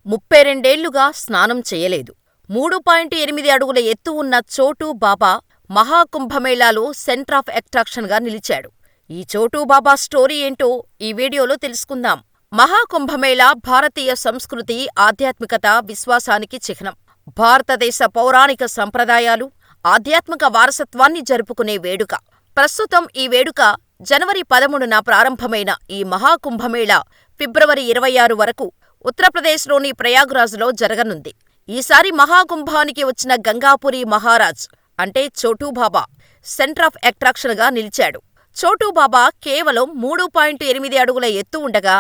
32 స్నానం చేయలేదు. 3.8 అడుగుల ఎత్తు ఉన్న చోటూ బాబా మహాకుంభమేళాలో సెంటర్ ఆఫ్ అట్రాక్షన్గా నిలిచాడు. ఈ చోటూ బాబా స్టోరీ ఏంటో ఈ వీడియోలో తెలుసుకుందాం. మహాకుంభమేళా భారతీయ సంస్కృతి, ఆధ్యాత్మికత, విశ్వాసానికి చిహ్నం. భారతదేశ పౌరాణిక సంప్రదాయాలు, ఆధ్యాత్మిక వారసత్వాన్ని జరుపుకునే వేడుక. ప్రస్తుతం ఈ వేడుక జనవరి 13న ప్రారంభమైన ఈ మహాకుంభమేళా ఫిబ్రవరి 26 వరకు ఉత్తరప్రదేశ్లోని ప్రయాగ్రాజ్లో జరగనుంది. ఈసారి మహాకుంభానికి వచ్చిన గంగాపురి మహారాజ్ అంటే చోటూబాబా సెంటర్ ఆఫ్ అట్రాక్షన్గా నిలిచాడు. చోటూబాబా కేవలం 3.8 అడుగుల ఎత్తు ఉండగా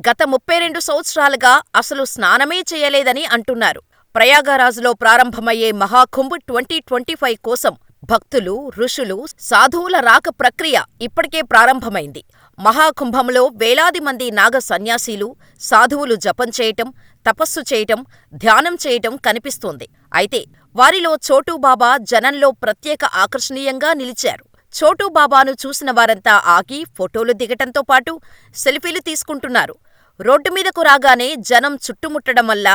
గత 32 సంవత్సరాలుగా అసలు స్నానమే చేయలేదని అంటున్నారు. ప్రయాగరాజ్లో ప్రారంభమయ్యే మహాకుంభ్ 2025 కోసం భక్తులు, ఋషులు, సాధువుల రాక ప్రక్రియ ఇప్పటికే ప్రారంభమైంది. మహాకుంభంలో వేలాది మంది నాగ సన్యాసీలు, సాధువులు జపం చేయటం, తపస్సు చేయటం, ధ్యానం చేయటం కనిపిస్తోంది. అయితే వారిలో చోటూబాబా జనంలో ప్రత్యేక ఆకర్షణీయంగా నిలిచారు. చోటూబాబాను చూసిన వారంతా ఆగి ఫోటోలు దిగటంతో పాటు సెల్ఫీలు తీసుకుంటున్నారు. రోడ్డుమీదకు రాగానే జనం చుట్టుముట్టడం వల్ల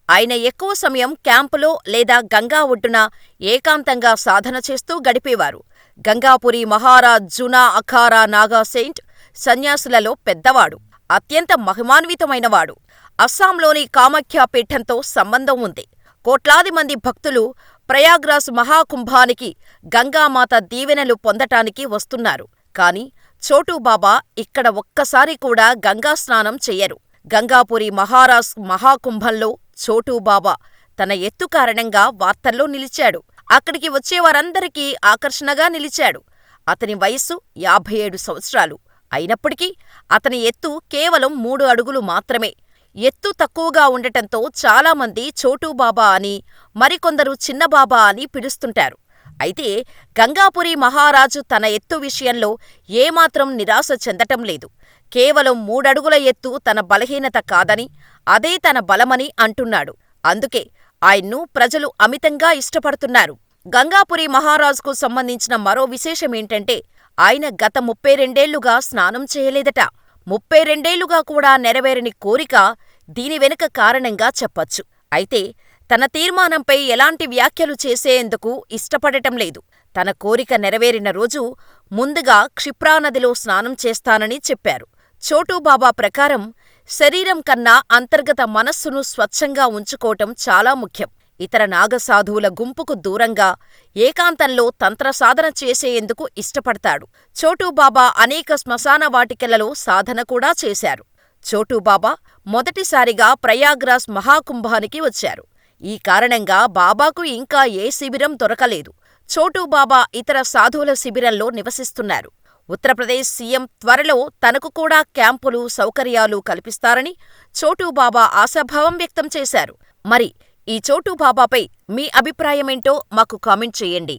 ఆయన ఎక్కువ సమయం క్యాంపులో లేదా గంగా ఒడ్డున ఏకాంతంగా సాధన చేస్తూ గడిపేవారు. గంగాపురి మహారాజ్ జునా అఖారా నాగా సెయింట్ సన్యాసులలో పెద్దవాడు, అత్యంత మహిమాన్వితమైనవాడు. అస్సాంలోని కామాఖ్య పీఠంతో సంబంధం ఉంది. కోట్లాది మంది భక్తులు ప్రయాగ్రాజ్ మహాకుంభానికి గంగామాత దీవెనలు పొందటానికి వస్తున్నారు. కాని చోటూబాబా ఇక్కడ ఒక్కసారి కూడా గంగా స్నానం చెయ్యరు. గంగాపురి మహారాజ్ మహాకుంభంలో చోటూబాబా తన ఎత్తు కారణంగా వార్తల్లో నిలిచాడు. అక్కడికి వచ్చేవారందరికీ ఆకర్షణగా నిలిచాడు. అతని వయస్సు 57 సంవత్సరాలు. అయినప్పటికీ అతని ఎత్తు కేవలం 3 అడుగులు మాత్రమే. ఎత్తు తక్కువగా ఉండటంతో చాలామంది చోటూబాబా అని, మరికొందరు చిన్నబాబా అని పిలుస్తుంటారు. అయితే గంగాపురి మహారాజు తన ఎత్తు విషయంలో ఏమాత్రం నిరాశ చెందటం లేదు. కేవలం 3 అడుగుల ఎత్తు తన బలహీనత కాదని, అదే తన బలమని అంటున్నాడు. అందుకే ఆయన్ను ప్రజలు అమితంగా ఇష్టపడుతున్నారు. గంగాపురి మహారాజుకు సంబంధించిన మరో విశేషమేంటంటే ఆయన గత 32 స్నానం చేయలేదట. 32 కూడా నెరవేరని కోరిక దీని వెనుక కారణంగా చెప్పచ్చు. అయితే తన తీర్మానంపై ఎలాంటి వ్యాఖ్యలు చేసేందుకు ఇష్టపడటం లేదు. తన కోరిక నెరవేరిన రోజు ముందుగా క్షిప్రానదిలో స్నానం చేస్తానని చెప్పారు. చోటూబాబా ప్రకారం శరీరం కన్నా అంతర్గత మనస్సును స్వచ్ఛంగా ఉంచుకోవటం చాలా ముఖ్యం. ఇతర నాగసాధువుల గుంపుకు దూరంగా ఏకాంతంలో తంత్రసాధన చేసేందుకు ఇష్టపడతాడు. చోటూబాబా అనేక శ్మశాన వాటికలలో సాధన కూడా చేశారు. చోటూబాబా మొదటిసారిగా ప్రయాగ్రాజ్ మహాకుంభానికి వచ్చారు. ఈ కారణంగా బాబాకు ఇంకా ఏ శిబిరం దొరకలేదు. చోటూబాబా ఇతర సాధువుల శిబిరంలో నివసిస్తున్నారు. ఉత్తరప్రదేశ్ సీఎం త్వరలో తనకు కూడా క్యాంపులు, సౌకర్యాలు కల్పిస్తారని చోటూబాబా ఆశాభావం వ్యక్తం చేశారు. మరి ఈ చోటూబాబాపై మీ అభిప్రాయమేంటో మాకు కామెంట్ చేయండి.